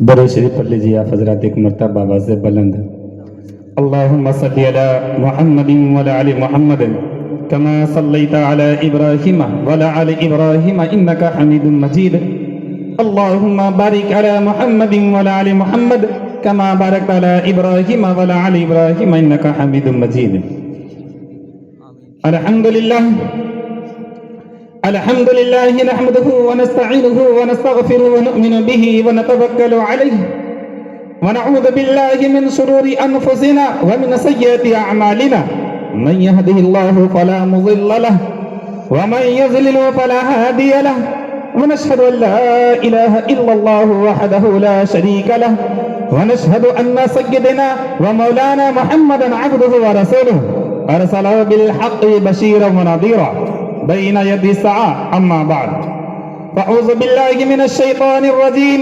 درود شریف پڑھ لیجیے آپ حضرات ایک مرتبہ آواز بلند. اللهم صل على محمد وعلى آل محمد كما صليت على إبراهيم وعلى آل إبراهيم إنك حميد مجيد. اللهم بارك على محمد وعلى آل محمد كما باركت على إبراهيم وعلى آل إبراهيم إنك حميد مجيد. الحمد لله نحمده ونستعينه ونستغفره ونؤمن به ونتوكل عليه ونعوذ بالله من شرور أنفسنا ومن سيئات أعمالنا. من يهده الله فلا مضل له ومن يضلل فلا هادي له ونشهد أن لا إله إلا الله وحده لا شريك له ونشهد أن سيدنا ومولانا محمدا عبده ورسوله أرسله بالحق بشيرا ونذيرا بين يدي الساعة. أما بعد فأعوذ بالله من الشيطان الرجيم.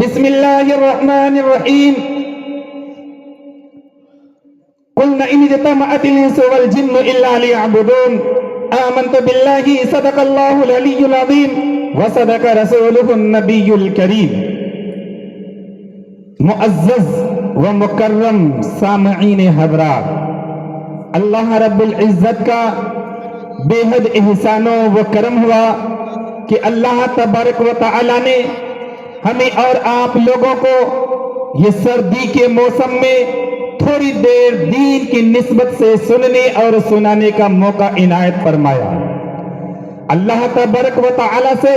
بسم الله الرحمن الرحيم. قلنا إن اجتمعت الإنس والجن إلا ليعبدون آمنت بالله صدق الله العلي العظيم وصدق رسوله النبي الكريم. معزز و مکرم سامعین حضرات، اللہ رب العزت کا بے حد احسان و کرم ہوا کہ اللہ تبارک و تعالی نے ہمیں اور آپ لوگوں کو یہ سردی کے موسم میں تھوڑی دیر دین کی نسبت سے سننے اور سنانے کا موقع عنایت فرمایا. اللہ تبارک و تعالی سے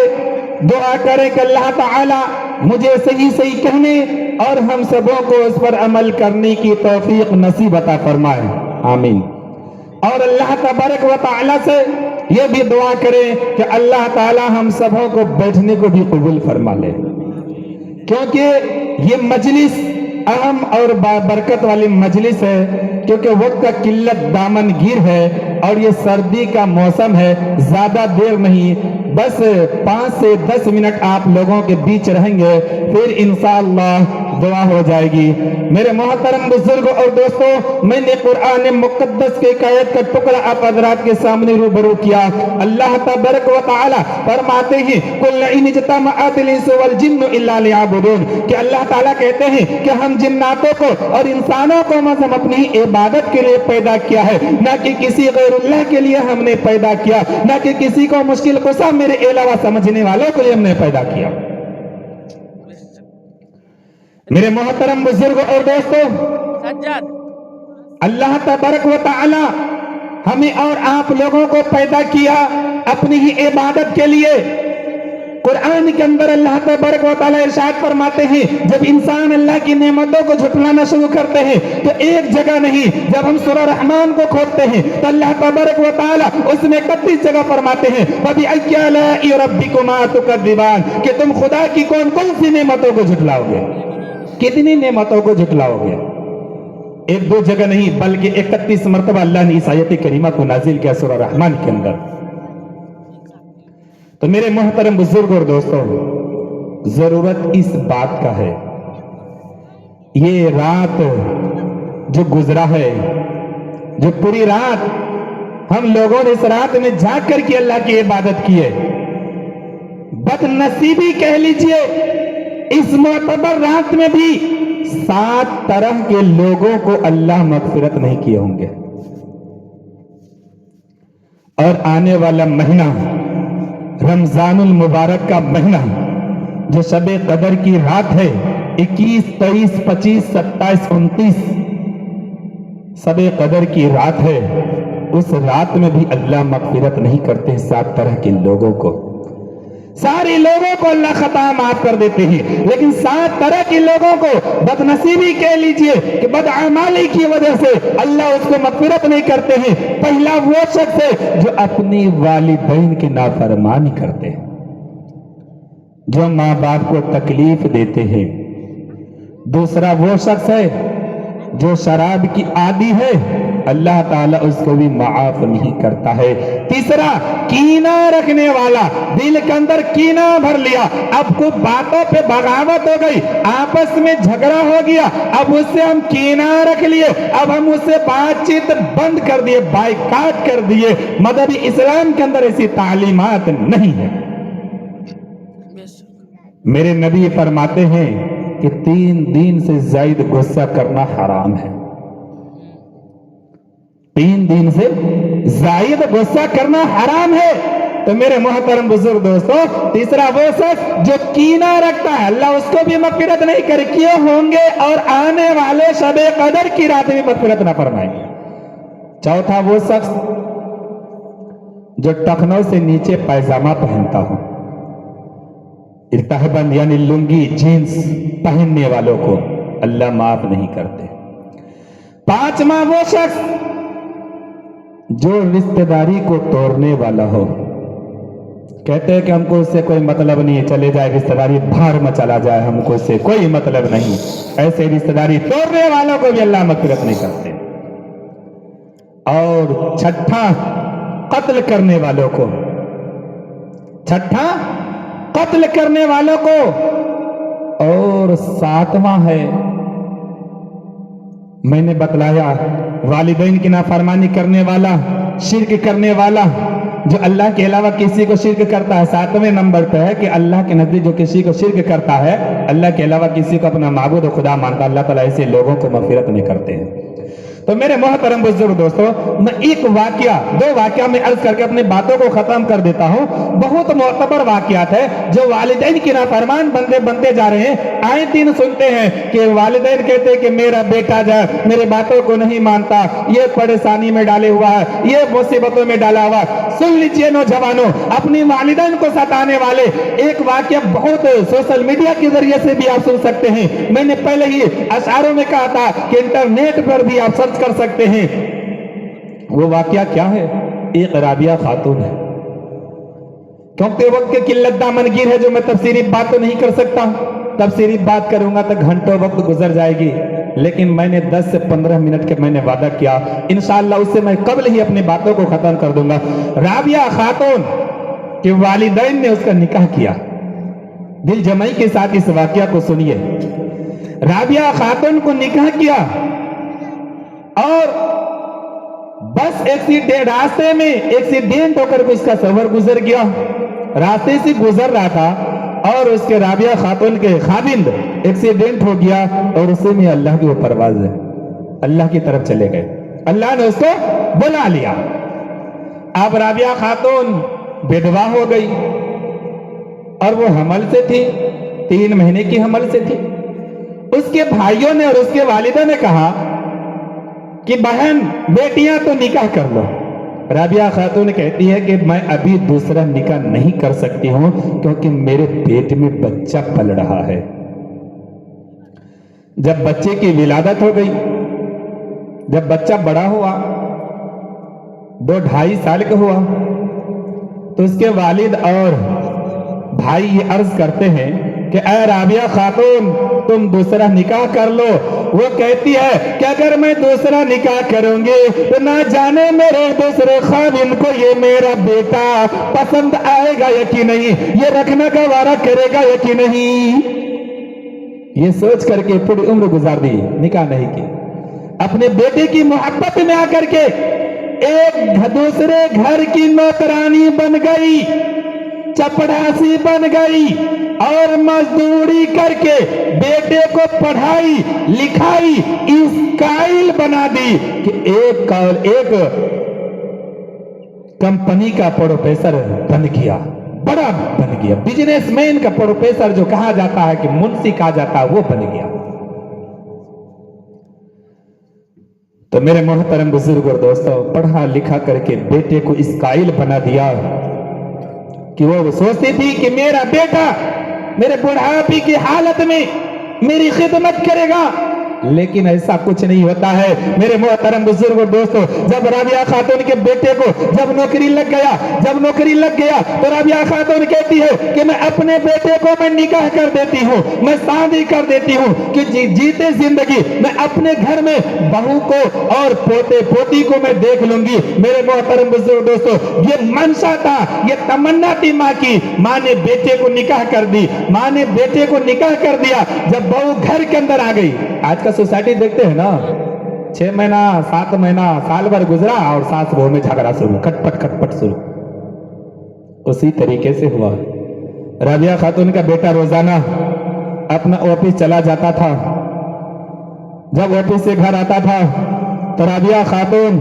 دعا کریں کہ اللہ تعالی مجھے صحیح کہنے اور ہم سبوں کو اس پر عمل کرنے کی توفیق نصیب عطا فرمائے. آمین. اور اللہ تبارک و تعالی سے یہ بھی دعا کریں کہ اللہ تعالی ہم سبوں کو بیٹھنے کو بھی قبول فرما لے، کیونکہ یہ مجلس اہم اور بابرکت والی مجلس ہے، کیونکہ وقت کا قلت دامن گیر ہے اور یہ سردی کا موسم ہے. زیادہ دیر نہیں، بس 5 سے 10 منٹ آپ لوگوں کے بیچ رہیں گے، پھر انشاءاللہ دعا ہو جائے گی. میرے محترم بزرگوں اور دوستوں، میں نے قرآن مقدس کے ایک آیت کا ٹکڑا آپ حضرات کے سامنے روبرو کیا. اللہ تبارک و تعالی فرماتے ہیں قل ان اجتمعت الانس والجن الا ليعبدون، کہ اللہ تعالیٰ کہتے ہیں کہ ہم جناتوں کو اور انسانوں کو ہم اپنی عبادت کے لیے پیدا کیا ہے، نہ کہ کسی غیر اللہ کے لیے ہم نے پیدا کیا، نہ کہ کسی کو مشکل کشا میرے علاوہ سمجھنے والوں کے لیے ہم نے پیدا کیا. میرے محترم بزرگوں اور دوستوں، اللہ تبارک و تعالی ہمیں اور آپ لوگوں کو پیدا کیا اپنی ہی عبادت کے لیے. قرآن کے اندر اللہ تبارک و تعالی ارشاد فرماتے ہیں جب انسان اللہ کی نعمتوں کو جھٹلانا شروع کرتے ہیں تو ایک جگہ نہیں، جب ہم سورہ رحمان کو کھولتے ہیں تو اللہ تبارک و تعالی اس میں 31 جگہ فرماتے ہیں فَبِأَيِّ آلَاءِ رَبِّكُمَا تُكَذِّبَانِ، کہ تم خدا کی کون کون سی نعمتوں کو جھٹلاؤ گے، کتنی نعمتوں کو جھٹلاؤ گے. ایک دو جگہ نہیں بلکہ 31 مرتبہ اللہ نے اس آیت کریمہ کو نازل کیا سورہ رحمان کے اندر. تو میرے محترم بزرگ اور دوستوں، ضرورت اس بات کا ہے، یہ رات جو گزرا ہے، جو پوری رات ہم لوگوں نے اس رات میں جاگ کر کے اللہ کی عبادت کی ہے، بد نصیبی کہہ لیجئے اس معتبر رات میں بھی 7 طرح کے لوگوں کو اللہ مغفرت نہیں کیے ہوں گے. اور آنے والا مہینہ رمضان المبارک کا مہینہ جو شب قدر کی رات ہے، 21 23 25 27 29 شب قدر کی رات ہے، اس رات میں بھی اللہ مغفرت نہیں کرتے 7 طرح کے لوگوں کو. سارے لوگوں کو اللہ خطا معاف کر دیتے ہیں، لیکن 7 طرح کے لوگوں کو بد نصیبی کہہ لیجئے کہ بد اعمالی کی وجہ سے اللہ اس کو مغفرت نہیں کرتے ہیں. پہلا وہ شخص ہے جو اپنی والدین کی نافرمانی کرتے ہیں، جو ماں باپ کو تکلیف دیتے ہیں. دوسرا وہ شخص ہے جو شراب کی عادی ہے، اللہ تعالیٰ اس کو بھی معاف نہیں کرتا ہے. تیسرا کینہ رکھنے والا، دل کے اندر کینہ بھر لیا، اب کو باتوں پہ بغاوت ہو گئی، آپس میں جھگڑا ہو گیا، اب اس سے ہم کینہ رکھ لیے، اب ہم اس سے بات چیت بند کر دیے، بائیکاٹ کر دیے. مذہب اسلام کے اندر ایسی تعلیمات نہیں ہے. میرے نبی فرماتے ہیں کہ 3 दिन से زائد غصہ کرنا حرام ہے. 3 दिन سے زائد غصہ کرنا حرام ہے. تو میرے محترم بزرگ دوستو، تیسرا وہ شخص جو کینہ رکھتا ہے اللہ اس کو بھی مغفرت نہیں کرے کیے ہوں گے اور آنے والے شب قدر کی رات بھی مغفرت نہ فرمائیں گے. چوتھا وہ شخص جو ٹخنوں سے نیچے پائجامہ پہنتا ہو، ارتہبن یعنی لنگی جینس پہننے والوں کو اللہ معاف نہیں کرتے. پانچواں وہ شخص جو رشتہ داری کو توڑنے والا ہو، کہتے ہیں کہ ہم کو اس سے کوئی مطلب نہیں ہے، چلے جائے رشتہ داری بھار میں چلا جائے، ہم کو اس سے کوئی مطلب نہیں. ایسے رشتہ داری توڑنے والوں کو بھی اللہ مغفرت نہیں کرتے. اور چھٹا قتل کرنے والوں کو، چھٹا قتل کرنے والوں کو. اور ساتواں ہے، میں نے بتلایا، والدین کی نافرمانی کرنے والا، شرک کرنے والا، جو اللہ کے علاوہ کسی کو شرک کرتا ہے. 7ویں نمبر پہ ہے کہ اللہ کے نزدیک جو کسی کو شرک کرتا ہے، اللہ کے علاوہ کسی کو اپنا معبود و خدا مانتا، اللہ تعالیٰ ایسے لوگوں کو مغفرت نہیں کرتے ہیں. تو میرے محترم بزرگ دوستو، میں ایک واقعہ 2 واقعہ میں عرض کر کے اپنی باتوں کو ختم کر دیتا ہوں. بہت معتبر واقعات ہے جو والدین کی نافرمان بنتے جا رہے ہیں. آئے دن سنتے ہیں کہ والدین کہتے ہیں کہ میرا بیٹا جو میرے باتوں کو نہیں مانتا، یہ پریشانی میں ڈالے ہوا ہے، یہ مصیبتوں میں ڈالا ہوا. سن لیجئے نوجوانوں، اپنی والدین کو ستانے والے ایک واقعہ بہت سوشل میڈیا کے ذریعے سے بھی آپ سن سکتے ہیں. میں نے پہلے ہی اشعاروں میں کہا تھا کہ انٹرنیٹ پر بھی آپ سرچ کر سکتے ہیں. وہ واقعہ کیا ہے؟ ایک رابعہ خاتون ہے. کیونکہ وقت کی قلت دامنگیر ہے جو میں تفصیلی بات تو نہیں کر سکتا. تفصیلی بات کروں گا تو گھنٹوں وقت گزر جائے گی، لیکن میں نے 10 سے 15 منٹ کے میں نے وعدہ کیا، انشاءاللہ اس سے میں قبل ہی اپنی باتوں کو ختم کر دوں گا. رابعہ خاتون کے والدین نے اس کا نکاح کیا. دل جمعی کے ساتھ اس واقعہ کو سنیے. رابعہ خاتون کو نکاح کیا اور بس راستے میں ایکسیڈنٹ ہو کر اس کا سفر گزر گیا. راستے سے گزر رہا تھا اور اس کے رابعہ خاتون کے خاوند ایکسیڈنٹ ہو گیا اور اسی میں اللہ کی وہ پرواز ہے، اللہ کی طرف چلے گئے. اللہ نے اس کو بلا لیا. اب رابعہ خاتون بیدوا ہو گئی اور وہ حمل سے تھی، 3 مہینے کی حمل سے تھی. اس کے بھائیوں نے اور اس کے والدہ نے کہا کہ بہن بیٹیاں تو نکاح کر لو. رابعہ خاتون کہتی ہے کہ میں ابھی دوسرا نکاح نہیں کر سکتی ہوں کیونکہ میرے پیٹ میں بچہ پل رہا ہے. جب بچے کی ولادت ہو گئی، جب بچہ بڑا ہوا، 2-2.5 سال کا ہوا، تو اس کے والد اور بھائی یہ عرض کرتے ہیں کہ اے رابعہ خاتون تم دوسرا نکاح کر لو. وہ کہتی ہے کہ اگر میں دوسرا نکاح کروں گی تو نہ جانے میرے دوسرے خاوند کو یہ میرا بیٹا پسند آئے گا یا کہ نہیں، یہ رکھنا گوارا کرے گا یا کہ نہیں. یہ سوچ کر کے پوری عمر گزار دی، نکاح نہیں کی. اپنے بیٹے کی محبت میں آ کر کے ایک دوسرے گھر کی نوکرانی بن گئی، چپڑاسی بن گئی اور مزدوری کر کے بیٹے کو پڑھائی لکھائی اس قائل بنا دی کہ ایک کمپنی کا پروفیسر بن گیا، بڑا بن گیا، بزنس مین کا پروفیسر جو کہا جاتا ہے کہ منشی کہا جاتا ہے وہ بن گیا. تو میرے محترم بزرگ اور دوستوں، پڑھا لکھا کر کے بیٹے کو اس قائل بنا دیا کہ وہ سوچتی تھی کہ میرا بیٹا میرے بڑھاپے کی حالت میں میری خدمت کرے گا، لیکن ایسا کچھ نہیں ہوتا ہے. میرے محترم بزرگ اور دوستو، جب رابعہ خاتون کے بیٹے کو جب نوکری لگ گیا تو رابعہ خاتون کہتی ہے کہ میں اپنے بیٹے کو میں نکاح کر دیتی ہوں، میں شادی کر دیتی ہوں کہ جیتے زندگی میں اپنے گھر میں بہو کو اور پوتے پوتی کو میں دیکھ لوں گی. میرے محترم بزرگ دوستو، یہ منشا تھا، یہ تمنا تھی ماں کی. ماں نے بیٹے کو نکاح کر دی، ماں نے بیٹے کو نکاح کر دیا. جب بہو گھر کے اندر آ گئی، آج کا سوسائٹی دیکھتے ہیں نا، 6 مہینہ 7 مہینہ سال بھر گزرا اور ساس بہو میں جھگڑا شروع، کٹ پٹ شروع. اسی طریقے سے ہوا. رابعہ خاتون کا بیٹا روزانہ अपना ऑफिस चला जाता था। जब ऑफिस से घर आता था तो राबिया खातून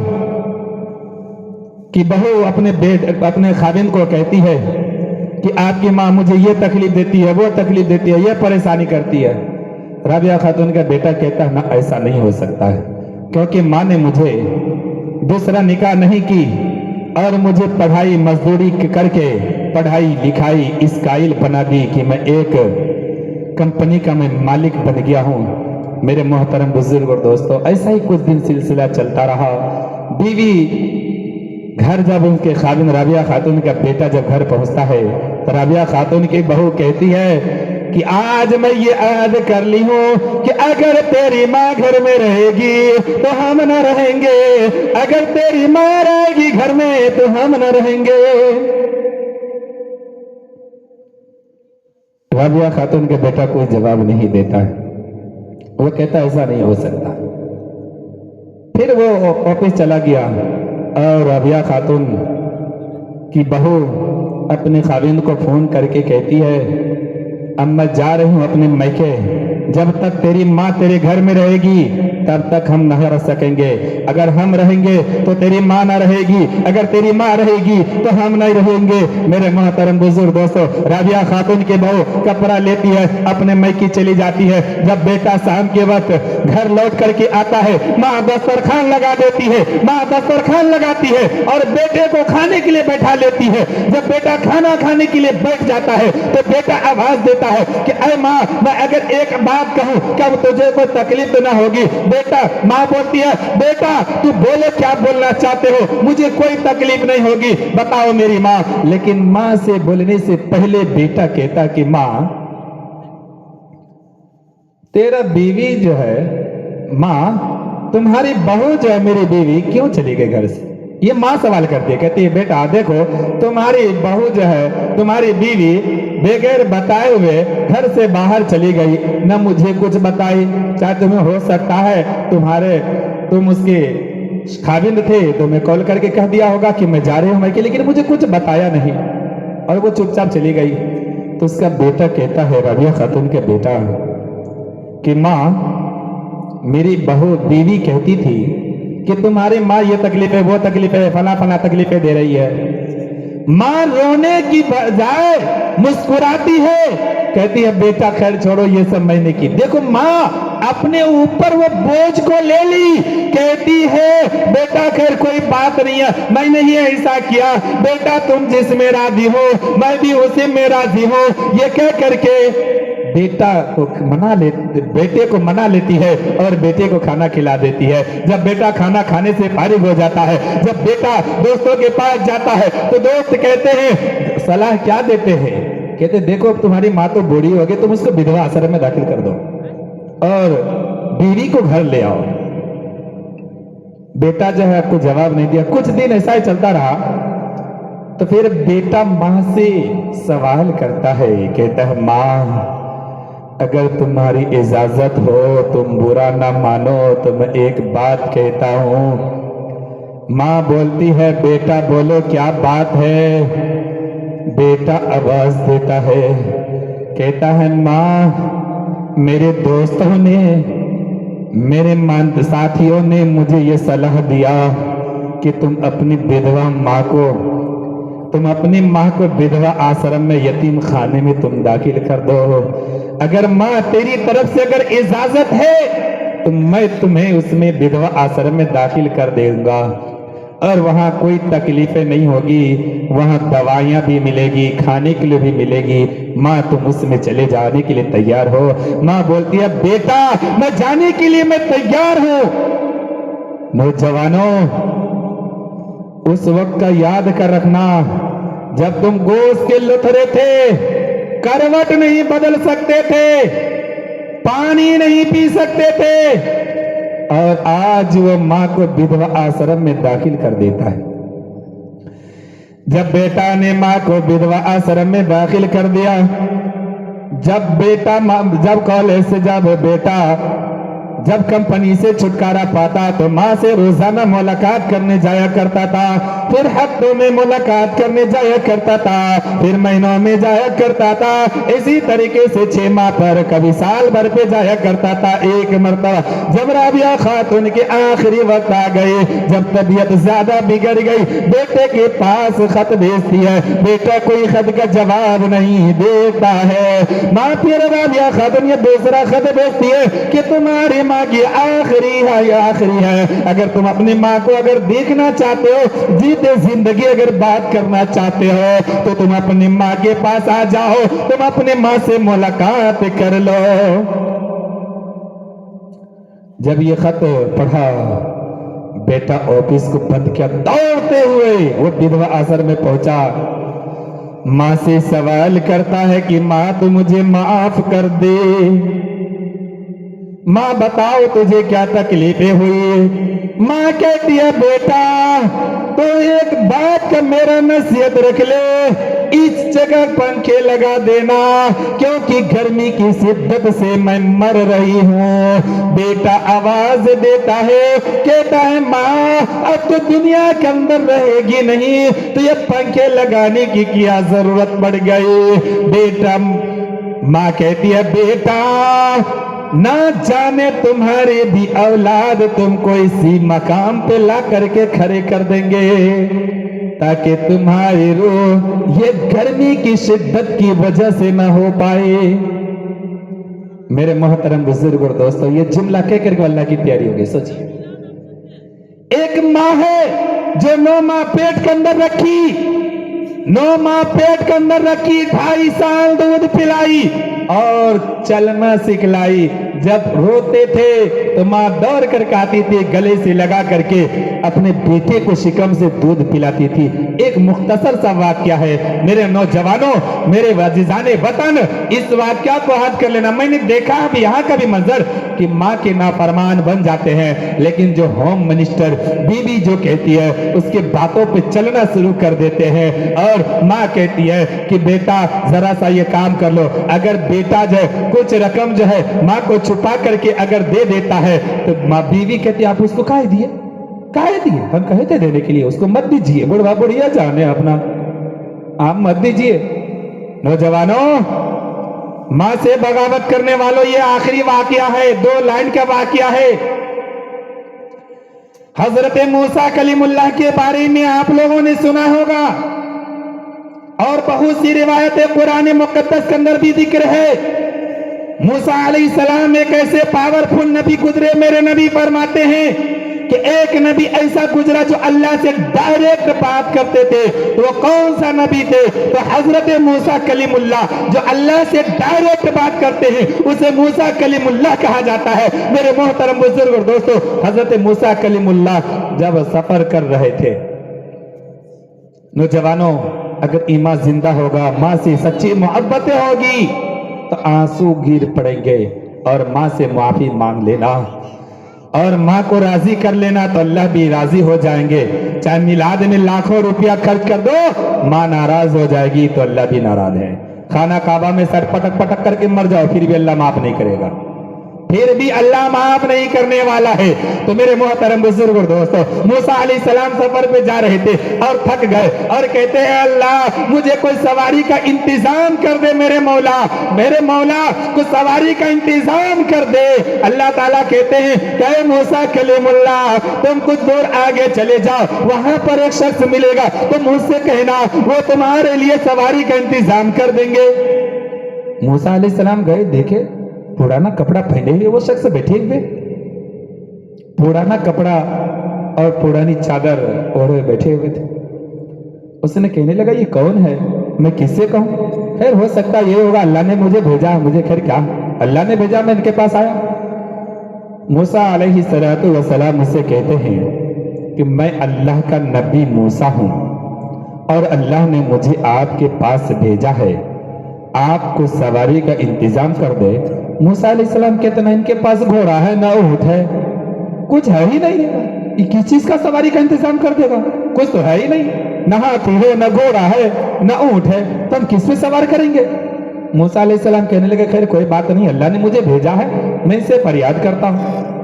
की बहू अपने खाविंद को कहती है कि आपकी माँ मुझे ये तकलीफ देती है, वो तकलीफ देती है, ये परेशानी करती है। राबिया खातून का बेटा कहता है ना, ऐसा नहीं हो सकता है, क्योंकि माँ ने मुझे दूसरा निकाह नहीं की और मुझे पढ़ाई मजदूरी करके पढ़ाई लिखाई इस काबिल बना दी कि मैं एक कंपनी का मैं मालिक बन गया हूँ। मेरे मोहतरम बुजुर्ग और दोस्तों, ऐसा ही कुछ दिन सिलसिला चलता रहा। बीवी घर जब उनके खाविंद राबिया खातून का बेटा जब घर पहुंचता है तो राबिया खातून की बहू कहती है कि आज मैं ये याद कर ली हूँ कि अगर तेरी माँ घर में रहेगी तो हम न रहेंगे, अगर तेरी माँ रहेगी घर में तो हम न रहेंगे। राबिया खातून के बेटा कोई जवाब नहीं देता है। वो कहता ऐसा नहीं हो सकता। फिर वो ऑफिस चला गया और राबिया खातून की बहू अपने खाविंद को फोन करके कहती है, अब मैं जा रही हूं अपने मैके, जब तक तेरी माँ तेरे घर में रहेगी तब तक हम नहीं रह सकेंगे, अगर हम रहेंगे तो तेरी माँ ना रहेगी, अगर तेरी माँ रहेगी तो हम नहीं रहेंगे। मेरे मोहतरम बुजुर्ग दोस्तों, राबिया खातून के बहू कपड़ा लेती है, अपने मैके चली जाती है। जब बेटा शाम के वक्त घर लौट करके आता है, माँ दस्तरखान लगा देती है, माँ दस्तरखान लगाती है और बेटे को खाने के लिए बैठा लेती है। जब बेटा खाना खाने के लिए बैठ जाता है तो बेटा आवाज देता है कि अरे माँ, मैं अगर एक बात कहूं कब तुझे कोई तकलीफ तो ना होगी। बेटा, माँ बोलती है, बेटा तू बोले क्या बोलना चाहते हो, मुझे कोई तकलीफ नहीं होगी, बताओ मेरी माँ। लेकिन माँ से बोलने से पहले बेटा कहता कि माँ, तेरा बीवी जो है, माँ तुम्हारी बहू जो है मेरी बीवी क्यों चली गई घर से? ये माँ सवाल करती है, कहती है बेटा देखो, तुम्हारी बहू जो है, तुम्हारी बीवी बगैर बताए हुए घर से बाहर चली गई, न मुझे कुछ बताई। चाहे तुम्हें हो सकता है तुम उसके खाविंद थे तो मैं कॉल करके कह दिया होगा कि मैं जा रही हूं मैके, लेकिन मुझे कुछ बताया नहीं और वो चुपचाप चली गई। तो उसका बेटा कहता है, राबिया खातून के बेटा, कि माँ मेरी बहू बीवी कहती थी कि तुम्हारी माँ ये तकलीफ है, वो तकलीफ है, फला फला तकलीफें दे रही है। माँ रोने की बजाय मुस्कुराती है, कहती है बेटा खैर छोड़ो, ये सब मैंने की। देखो माँ अपने ऊपर वो बोझ को ले ली, कहती है बेटा खैर कोई बात नहीं है, मैंने ये ऐसा किया, बेटा तुम जिसमें राजी हो मैं भी उसी में राजी हूं। ये कह करके बेटे को मना लेती है और बेटे को खाना खिला देती है। जब बेटा खाना खाने से फारिग हो जाता है, जब बेटा दोस्तों के पास जाता है तो दोस्त कहते हैं, सलाह क्या देते हैं? कहते देखो अब तुम्हारी माँ तो बूढ़ी हो गई, तुम उसको विधवा आश्रम में दाखिल कर दो और बीवी को घर ले आओ। बेटा जो है आपको जवाब नहीं दिया। कुछ दिन ऐसा ही चलता रहा तो फिर बेटा माँ से सवाल करता है, कहता है माँ अगर तुम्हारी इजाजत हो, तुम बुरा ना मानो तो मैं एक बात कहता हूं। माँ बोलती है बेटा बोलो क्या बात है? बेटा आवाज देता है, कहता है माँ मेरे दोस्तों ने, मेरे साथियों ने मुझे ये सलाह दिया कि तुम अपनी माँ को विधवा आश्रम में, यतीम खाने में तुम दाखिल कर दो। अगर माँ तेरी तरफ से अगर इजाजत है तो मैं तुम्हें उसमें विधवा आश्रम में दाखिल कर दूंगा और वहां कोई तकलीफें नहीं होगी, वहां दवाइयां भी मिलेगी, खाने के लिए भी मिलेगी। माँ तुम उसमें चले जाने के लिए तैयार हो? माँ बोलती है बेटा मैं जाने के लिए मैं तैयार हूं। नौजवानों उस वक्त का याद कर रखना जब तुम गोश्त के लुथरे थे, करवट नहीं बदल सकते थे, पानी नहीं पी सकते थे, और आज वो माँ को विधवा आश्रम में दाखिल कर देता है। जब बेटा ने माँ को विधवा आश्रम में दाखिल कर दिया, जब कॉलेज से जब बेटा जब कंपनी से छुटकारा पाता तो माँ से रोजाना मुलाकात करने जाया करता था, फिर हफ्तों में मुलाकात करने जाया करता था, फिर महीनों में जाया करता था। इसी तरीके से 6 माह पर कभी साल भर पे जाया करता था। एक मर्तबा जब राबिया खातून के आखिरी वक्त आ गए, जब तबीयत ज्यादा बिगड़ गई, बेटे के पास खत भेजती है, बेटा कोई खत का जवाब नहीं देता है। माँ फिर राबिया खातून ये दूसरा खत भेजती है कि तुम्हारी माँ की आखिरी है, अगर तुम अपनी माँ को अगर देखना चाहते हो, जीते जिंदगी अगर बात करना चाहते हो, तो तुम अपनी माँ के पास आ जाओ, तुम अपनी माँ से मुलाकात कर लो। जब ये खत पढ़ा, बेटा ऑफिस को बंद किया, दौड़ते हुए वो विधवा आश्रम में पहुंचा, माँ से सवाल करता है कि माँ तू मुझे माफ कर दे, माँ बताओ तुझे क्या तकलीफें हुई। माँ कहती है बेटा तो एक बात का मेरा नसीहत रख ले, इस जगह पंखे लगा देना, क्योंकि गर्मी की शिद्दत से मैं मर रही हूँ। बेटा आवाज देता है, कहता है माँ अब तो दुनिया के अंदर रहेगी नहीं, तो ये पंखे लगाने की क्या जरूरत पड़ गई। बेटा माँ कहती है बेटा ना जाने तुम्हारे भी औलाद तुमको इसी मकाम पे ला करके खड़े कर देंगे, ताकि तुम्हारी रूह ये गर्मी की शिद्दत की वजह से ना हो पाए। मेरे मोहतरम बुजुर्ग और दोस्तों, ये जुमला कह करके अल्लाह की प्यारी हो गई। सोचिए, एक माँ है जो 9 माह पेट के अंदर रखी, 9 माह पेट के अंदर रखी, 2.5 साल दूध पिलाई और चलना सिखलाई। जब रोते थे तो माँ दौड़ कर आती थी, गले से लगा करके अपने बेटे को शिकम से दूध पिलाती थी। एक मुख्तसर सा वाक्या है मेरे नौजवानों, मेरे वाजिजाने वतन, इस वाक्या को याद कर लेना। मैंने देखा अभी यहाँ का भी मंजर कि माँ के नाफरमान बन जाते हैं, लेकिन जो होम मिनिस्टर बीवी जो कहती है उसके बातों पे चलना शुरू कर देते हैं। और माँ कहती है कि बेटा जरा सा ये काम कर लो, अगर बेटा जो है कुछ रकम जो है माँ को छुपा करके अगर दे देता है, तो माँ बीवी कहती है आप उसको काहे दिए, काहे दिए, हम कहे थे देने के लिए, उसको मत दीजिए, बुढ़वा बुढ़िया जाने अपना, आप मत दीजिए। नौजवानों, माँ से बगावत करने वालों, ये आखिरी वाकया है, 2 लाइन का वाकया है। हजरत मूसा कलीमुल्लाह के बारे में आप लोगों ने सुना होगा और बहुत सी रिवायतें कुरान मुकद्दस के अंदर भी जिक्र है। मूसा अलैहिस्सलाम एक ऐसे पावरफुल नबी गुजरे, मेरे नबी फरमाते हैं कि एक नबी ऐसा गुजरा जो अल्लाह से डायरेक्ट बात करते थे। तो वो कौन सा नबी थे? तो हजरत मूसा कलीमुल्लाह, जो अल्लाह से डायरेक्ट बात करते हैं उसे मूसा कलीमुल्लाह कहा जाता है। मेरे मोहतरम बुजुर्ग और दोस्तों, हजरत मूसा कलीमुल्लाह जब सफर कर रहे थे, नौजवानों अगर ईमान जिंदा होगा, माँ से सच्ची मोहब्बतें होगी तो आंसू गिर पड़ेंगे और माँ से माफी मांग लेना और माँ को राजी कर लेना तो अल्लाह भी राजी हो जाएंगे। चाहे मिलाद में लाखों रुपया खर्च कर दो, माँ नाराज हो जाएगी तो अल्लाह भी नाराज है। खाना काबा में सर पटक पटक करके मर जाओ, फिर भी अल्लाह माफ नहीं करेगा, फिर भी अल्लाह माफ नहीं करने वाला है। तो मेरे मोहतरम बुजुर्ग और दोस्तों, मूसा अलैहिस्सलाम सफर पे जा रहे थे और थक गए और कहते हैं अल्लाह मुझे कोई सवारी का इंतजाम कर दे, मेरे मौला कुछ सवारी का इंतजाम कर दे। अल्लाह ताला कहते हैं कि मूसा कलीमुल्लाह तुम कुछ दूर आगे चले जाओ, वहां पर एक शख्स मिलेगा, तुम मुझसे कहना वो तुम्हारे लिए सवारी का इंतजाम कर देंगे। मूसा अलैहिस्सलाम गए, देखे पुराना कपड़ा पहने हुए वो शख्स बैठे हुए, पुराना कपड़ा और पुरानी चादर ओढ़े बैठे हुए थे। उसने कहने लगा ये कौन है, मैं किससे कहूं, खैर हो सकता ये होगा अल्लाह ने मुझे भेजा, मुझे खैर क्या, अल्लाह ने भेजा, मैं इनके पास आया। मूसा अलैहिस्सलातु वस्सलाम मुझसे कहते हैं कि मैं अल्लाह का नबी मूसा हूं और अल्लाह ने मुझे आपके पास भेजा है, आपको सवारी का इंतजाम कर दे। मूसा अलैहिस्सलाम कहते ना इनके पास घोड़ा है ना ऊंट है, कुछ है ही नहीं, ये किस चीज का सवारी का इंतजाम कर देगा, कुछ तो है ही नहीं, ना हाथी है ना घोड़ा है ना ऊंट है, तो हम किस पे सवार करेंगे। मूसा अलैहिस्सलाम कहने लगे खैर कोई बात नहीं, अल्लाह ने मुझे भेजा है, मैं इससे फरियाद करता हूँ।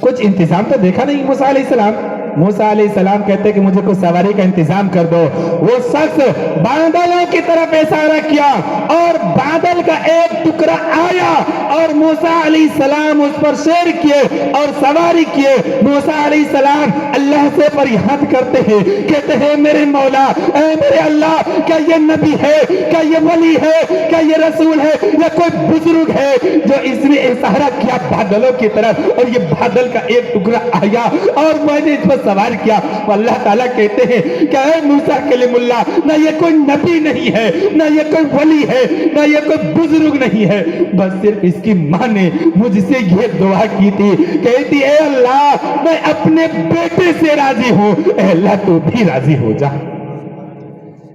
कुछ इंतजाम तो देखा नहीं मूसा अलैहिस्सलाम। मूसा अलैहिस्सलाम कहते हैं कि मुझे कुछ सवारी का इंतजाम कर दो। वो शख्स बादलों की तरफ इशारा किया और बादल का एक टुकड़ा आया और मूसा अलैहिस्सलाम उस पर सैर किए और सवारी किए। मूसा अलैहिस्सलाम अल्लाह से फरियाद करते हैं, कहते हैं मेरे मौला, ऐ मेरे अल्लाह, क्या ये नबी है, क्या ये वली है, क्या ये रसूल है, या कोई बुजुर्ग है जो इसने इशारा किया बादलों की तरफ और ये बादल का एक टुकड़ा आया और मैंने इस पर सवार किया। अल्लाह ताला कहते हैं कि ऐ मूसा कलीमुल्लाह, ना ये कोई नबी नहीं है, ना ये कोई वली है, ना ये कोई बुजुर्ग नहीं है, बस सिर्फ इसकी माँ ने मुझसे ये दुआ की थी, कहती है अल्लाह मैं अपने बेटे से राजी हूं, ऐ अल्लाह तू भी राजी हो जा।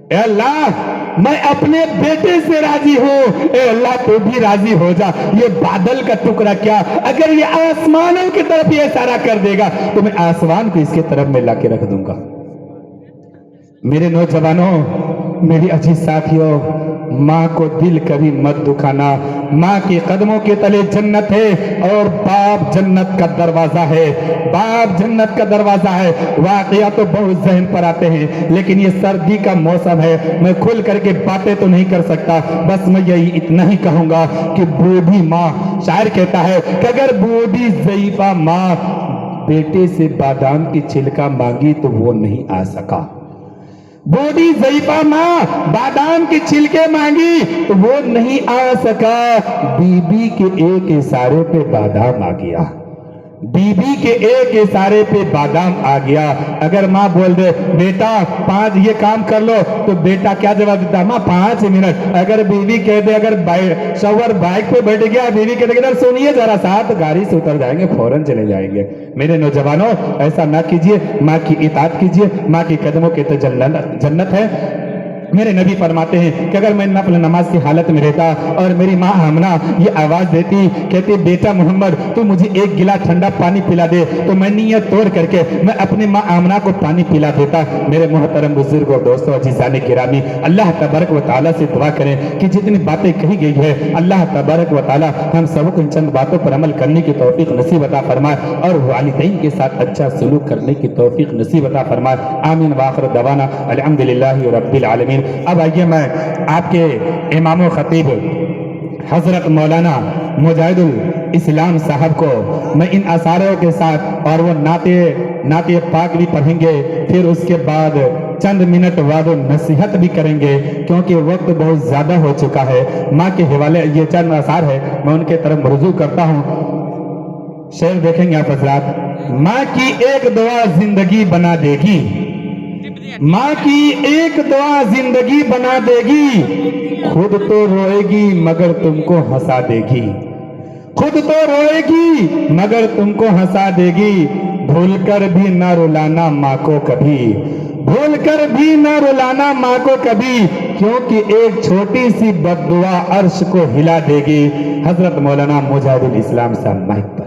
ए अल्लाह मैं अपने बेटे से राजी हूं, ए अल्लाह तू भी राजी हो जा। ये बादल का टुकड़ा क्या, अगर ये आसमानों की तरफ ये इशारा कर देगा तो मैं आसमान को इसके तरफ में लाके रख दूंगा। मेरे नौजवानों, मेरी अजीज साथियों, माँ को दिल कभी मत दुखाना। माँ के कदमों के तले जन्नत है और बाप जन्नत का दरवाजा है। बाप जन्नत का दरवाजा है। वाकया तो बहुत जहन पर आते हैं, लेकिन ये सर्दी का मौसम है, मैं खुल करके बातें तो नहीं कर सकता। बस मैं यही इतना ही कहूंगा कि बूढ़ी माँ, शायर कहता है कि अगर बूढ़ी ज़ईफा माँ बेटे से बादाम की छिलका मांगी तो वो नहीं आ सका। बूढ़ी ज़ईफा माँ बादाम के छिलके मांगी तो वो नहीं आ सका। बीबी के एक इशारे पे बादाम आ गया। बीबी के एक इशारे पे बादाम आ गया। अगर माँ बोल दे बेटा 5 ये काम कर लो, तो बेटा क्या जवाब देता, माँ 5 मिनट। अगर बीवी कह दे, अगर शौहर बाइक पे बैठ गया, बीवी कह दे सुनिए जरा साथ, गाड़ी से उतर जाएंगे, फौरन चले जाएंगे। मेरे नौजवानों, ऐसा ना कीजिए, माँ की इताअत कीजिए। माँ के कदमों के तो जन्नत है। मेरे नबी फरमाते हैं कि अगर मैं नफल नमाज की हालत में रहता और मेरी माँ आमना ये आवाज देती, कहती बेटा मोहम्मद तू मुझे एक गिलास ठंडा पानी पिला दे, तो मैं नीयत तोड़ करके मैं अपनी माँ आमना को पानी पिला देता। मेरे मोहतरम बुजुर्ग और दोस्तों, अजीज़ान गिरामी, अल्लाह तबारक व तआला से दुआ करें कि जितनी बातें कही गई है, अल्लाह तबारक व तआला हम सबको इन चंद बातों पर अमल करने की तौफीक नसीब अता फरमाए और वालिदैन के साथ अच्छा सलूक करने की तौफीक नसीब अता फरमाए। आमीन व आखिर दवाना अल्हम्दुलिल्लाहि रब्बिल आलमीन। अब आइए मैं आपके इमाम व खतीब हजरत मौलाना मुजाहिदुल इस्लाम साहब को मैं इन असारों के साथ और वो नाते पाक भी पढ़ेंगे, फिर उसके बाद चंद मिनट वादो नसीहत भी करेंगे, क्योंकि वक्त बहुत ज्यादा हो चुका है। माँ के हवाले ये चंद असार है, मैं उनके तरफ रुजू करता हूँ। शेर देखेंगे आप हजरात। माँ की एक दुआ जिंदगी बना देगी, माँ की एक दुआ जिंदगी बना देगी, खुद तो रोएगी मगर तुमको हंसा देगी। खुद तो रोएगी मगर तुमको हंसा देगी, भूल कर भी ना रुलाना माँ को कभी, भूल कर भी ना रुलाना माँ को कभी, क्योंकि एक छोटी सी बद्दुआ अर्श को हिला देगी। हजरत मौलाना मुजाहिदुल इस्लाम साहब माइक पर।